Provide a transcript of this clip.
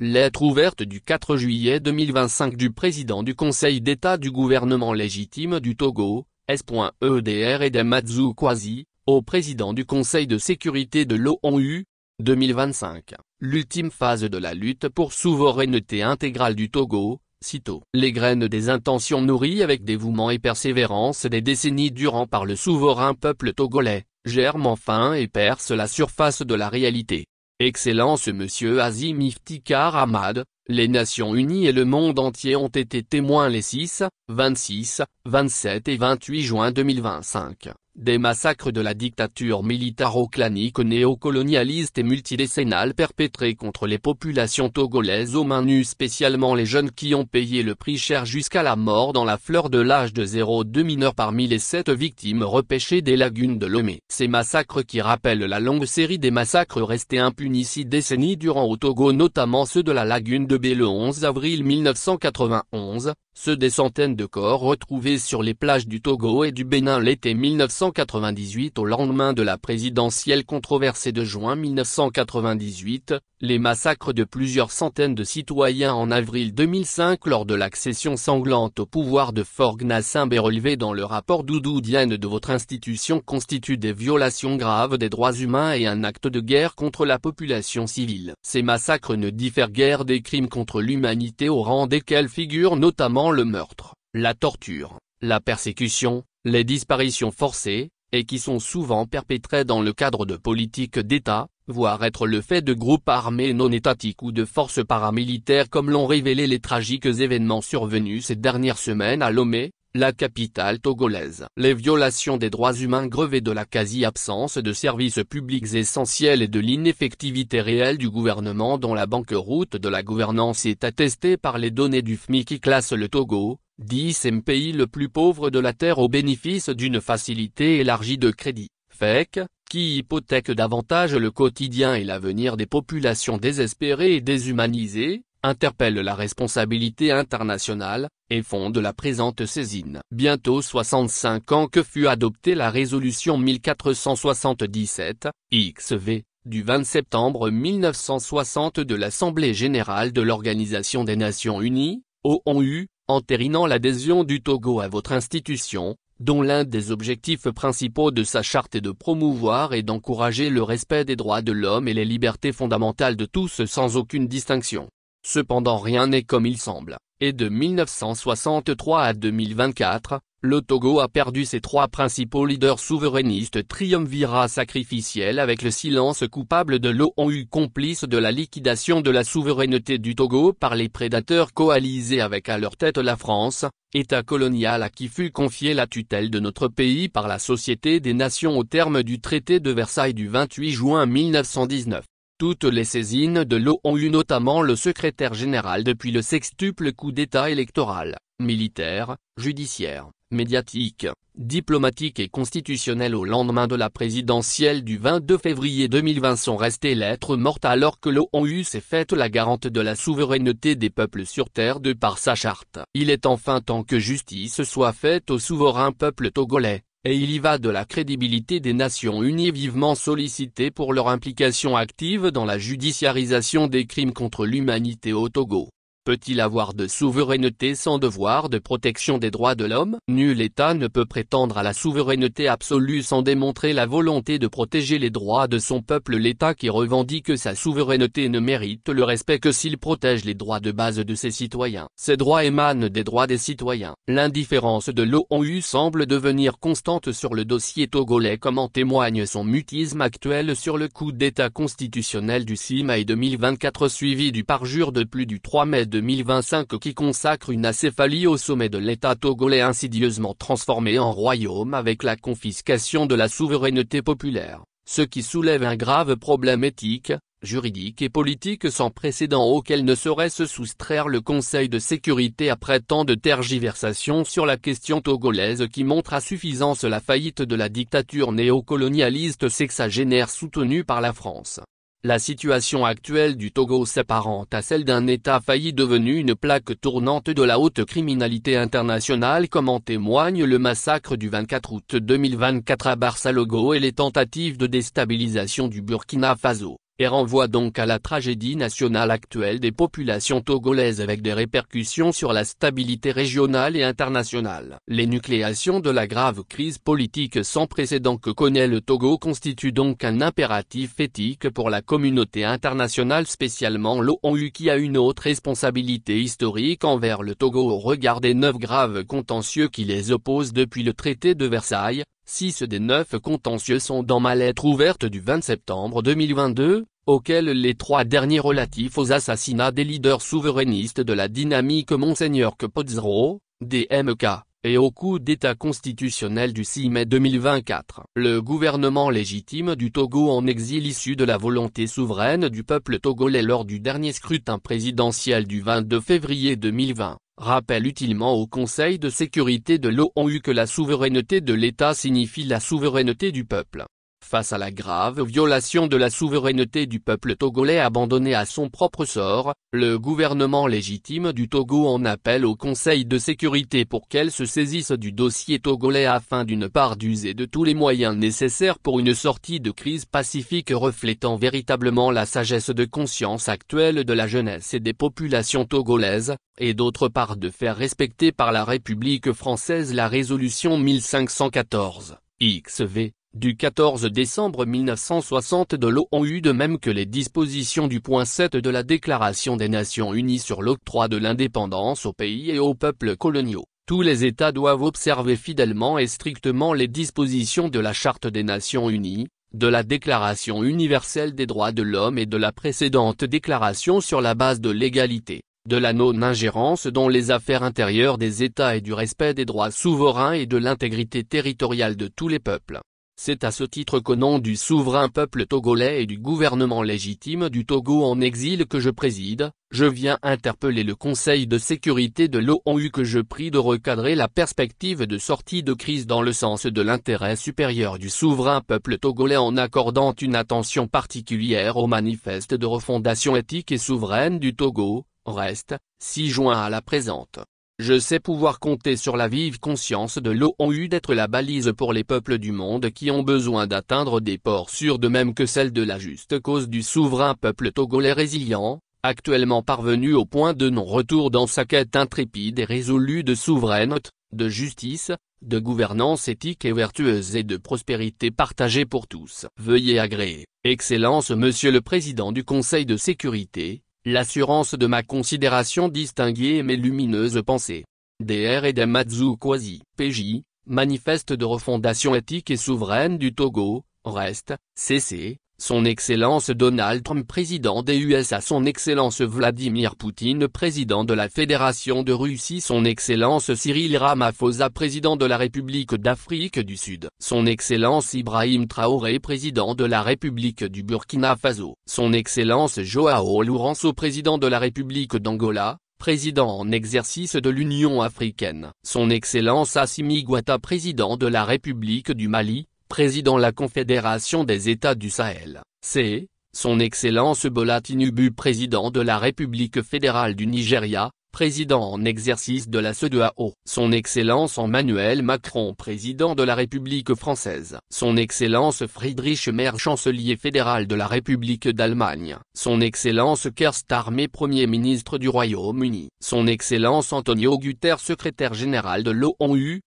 Lettre ouverte du 4 juillet 2025 du président du Conseil d'État du gouvernement légitime du Togo, S.EDR Edem Kwasi, au président du Conseil de sécurité de l'ONU, 2025, l'ultime phase de la lutte pour souveraineté intégrale du Togo, sitôt les graines des intentions nourries avec dévouement et persévérance des décennies durant par le souverain peuple togolais, germent enfin et percent la surface de la réalité. Excellence Monsieur Azim Iftikhar Ahmad, les Nations Unies et le monde entier ont été témoins les 6, 26, 27 et 28 juin 2025, des massacres de la dictature militaro-clanique néocolonialiste et multidécennale perpétrés contre les populations togolaises aux mains nues, spécialement les jeunes qui ont payé le prix cher jusqu'à la mort dans la fleur de l'âge de 0,2 mineurs parmi les 7 victimes repêchées des lagunes de Lomé. Ces massacres qui rappellent la longue série des massacres restés impunis 6 décennies durant au Togo, notamment ceux de la lagune de Bé le 11 avril 1991, ceux des centaines de corps retrouvés sur les plages du Togo et du Bénin l'été 1998 au lendemain de la présidentielle controversée de juin 1998, les massacres de plusieurs centaines de citoyens en avril 2005 lors de l'accession sanglante au pouvoir de Faure Gnassingbé relevés dans le rapport Doudou Diène de votre institution constituent des violations graves des droits humains et un acte de guerre contre la population civile. Ces massacres ne diffèrent guère des crimes contre l'humanité au rang desquels figurent notamment le meurtre, la torture, la persécution, les disparitions forcées, et qui sont souvent perpétrés dans le cadre de politiques d'État, voire être le fait de groupes armés non étatiques ou de forces paramilitaires comme l'ont révélé les tragiques événements survenus ces dernières semaines à Lomé, la capitale togolaise. Les violations des droits humains grevées de la quasi-absence de services publics essentiels et de l'ineffectivité réelle du gouvernement dont la banqueroute de la gouvernance est attestée par les données du FMI qui classe le Togo, 10e pays le plus pauvre de la Terre au bénéfice d'une facilité élargie de crédit, FEC, qui hypothèque davantage le quotidien et l'avenir des populations désespérées et déshumanisées, interpelle la responsabilité internationale, et fonde la présente saisine. Bientôt 65 ans que fut adoptée la résolution 1477, XV, du 20 septembre 1960 de l'Assemblée générale de l'Organisation des Nations Unies, ONU, entérinant l'adhésion du Togo à votre institution, dont l'un des objectifs principaux de sa charte est de promouvoir et d'encourager le respect des droits de l'homme et les libertés fondamentales de tous sans aucune distinction. Cependant rien n'est comme il semble, et de 1963 à 2024, le Togo a perdu ses 3 principaux leaders souverainistes triumvirat sacrificiel avec le silence coupable de l'ONU complice de la liquidation de la souveraineté du Togo par les prédateurs coalisés avec à leur tête la France, État colonial à qui fut confiée la tutelle de notre pays par la Société des Nations au terme du traité de Versailles du 28 juin 1919. Toutes les saisines de l'ONU notamment le secrétaire général depuis le sextuple coup d'État électoral, militaire, judiciaire, médiatique, diplomatique et constitutionnel au lendemain de la présidentielle du 22 février 2020 sont restées lettres mortes alors que l'ONU s'est faite la garante de la souveraineté des peuples sur terre de par sa charte. Il est enfin temps que justice soit faite au souverain peuple togolais. Et il y va de la crédibilité des Nations Unies vivement sollicitées pour leur implication active dans la judiciarisation des crimes contre l'humanité au Togo. Peut-il avoir de souveraineté sans devoir de protection des droits de l'homme? Nul État ne peut prétendre à la souveraineté absolue sans démontrer la volonté de protéger les droits de son peuple. L'État qui revendique sa souveraineté ne mérite le respect que s'il protège les droits de base de ses citoyens. Ces droits émanent des droits des citoyens. L'indifférence de l'ONU semble devenir constante sur le dossier togolais comme en témoigne son mutisme actuel sur le coup d'État constitutionnel du 6 mai 2024 suivi du parjure de plus du 3 mai 2025 qui consacre une acéphalie au sommet de l'État togolais insidieusement transformé en royaume avec la confiscation de la souveraineté populaire, ce qui soulève un grave problème éthique, juridique et politique sans précédent auquel ne saurait se soustraire le Conseil de sécurité après tant de tergiversations sur la question togolaise qui montre à suffisance la faillite de la dictature néocolonialiste sexagénaire soutenue par la France. La situation actuelle du Togo s'apparente à celle d'un État failli devenu une plaque tournante de la haute criminalité internationale comme en témoigne le massacre du 24 août 2024 à Barsalogo et les tentatives de déstabilisation du Burkina Faso. et renvoie donc à la tragédie nationale actuelle des populations togolaises avec des répercussions sur la stabilité régionale et internationale. L'énucléation de la grave crise politique sans précédent que connaît le Togo constitue donc un impératif éthique pour la communauté internationale, spécialement l'ONU, qui a une haute responsabilité historique envers le Togo au regard des 9 graves contentieux qui les opposent depuis le traité de Versailles. 6 des 9 contentieux sont dans ma lettre ouverte du 20 septembre 2022, auxquels les 3 derniers relatifs aux assassinats des leaders souverainistes de la dynamique Monseigneur Capozzaro, DMK, et au coup d'État constitutionnel du 6 mai 2024. Le gouvernement légitime du Togo en exil issu de la volonté souveraine du peuple togolais lors du dernier scrutin présidentiel du 22 février 2020. Rappelle utilement au Conseil de sécurité de l'ONU que la souveraineté de l'État signifie la souveraineté du peuple. Face à la grave violation de la souveraineté du peuple togolais abandonné à son propre sort, le gouvernement légitime du Togo en appelle au Conseil de sécurité pour qu'elle se saisisse du dossier togolais afin d'une part d'user de tous les moyens nécessaires pour une sortie de crise pacifique reflétant véritablement la sagesse de conscience actuelle de la jeunesse et des populations togolaises, et d'autre part de faire respecter par la République française la résolution 1514, XV, du 14 décembre 1960 de l'ONU, de même que les dispositions du point 7 de la Déclaration des Nations Unies sur l'octroi de l'indépendance aux pays et aux peuples coloniaux. Tous les États doivent observer fidèlement et strictement les dispositions de la Charte des Nations Unies, de la Déclaration universelle des droits de l'homme et de la précédente déclaration sur la base de l'égalité, de la non-ingérence dans les affaires intérieures des États et du respect des droits souverains et de l'intégrité territoriale de tous les peuples. C'est à ce titre qu'au nom du souverain peuple togolais et du gouvernement légitime du Togo en exil que je préside, je viens interpeller le Conseil de sécurité de l'ONU que je prie de recadrer la perspective de sortie de crise dans le sens de l'intérêt supérieur du souverain peuple togolais en accordant une attention particulière au manifeste de refondation éthique et souveraine du Togo, reste, 6 juin à la présente. Je sais pouvoir compter sur la vive conscience de l'ONU d'être la balise pour les peuples du monde qui ont besoin d'atteindre des ports sûrs, de même que celle de la juste cause du souverain peuple togolais résilient, actuellement parvenu au point de non-retour dans sa quête intrépide et résolue de souveraineté, de justice, de gouvernance éthique et vertueuse et de prospérité partagée pour tous. Veuillez agréer, Excellence Monsieur le Président du Conseil de sécurité, l'assurance de ma considération distinguée et mes lumineuses pensées. Dr Edem Kwasi, PJ, Manifeste de refondation éthique et souveraine du Togo, reste, CC, Son Excellence Donald Trump président des USA, Son Excellence Vladimir Poutine président de la Fédération de Russie, Son Excellence Cyril Ramaphosa président de la République d'Afrique du Sud, Son Excellence Ibrahim Traoré président de la République du Burkina Faso, Son Excellence Joao Lourenço président de la République d'Angola, président en exercice de l'Union africaine, Son Excellence Assimi Goïta président de la République du Mali, président la Confédération des États du Sahel, C. Son Excellence Bola Tinubu président de la République fédérale du Nigeria, président en exercice de la CEDEAO, Son Excellence Emmanuel Macron président de la République française, Son Excellence Friedrich Merz chancelier fédéral de la République d'Allemagne, Son Excellence Keir Starmer Premier ministre du Royaume-Uni, Son Excellence Antonio Guterres secrétaire général de l'ONU,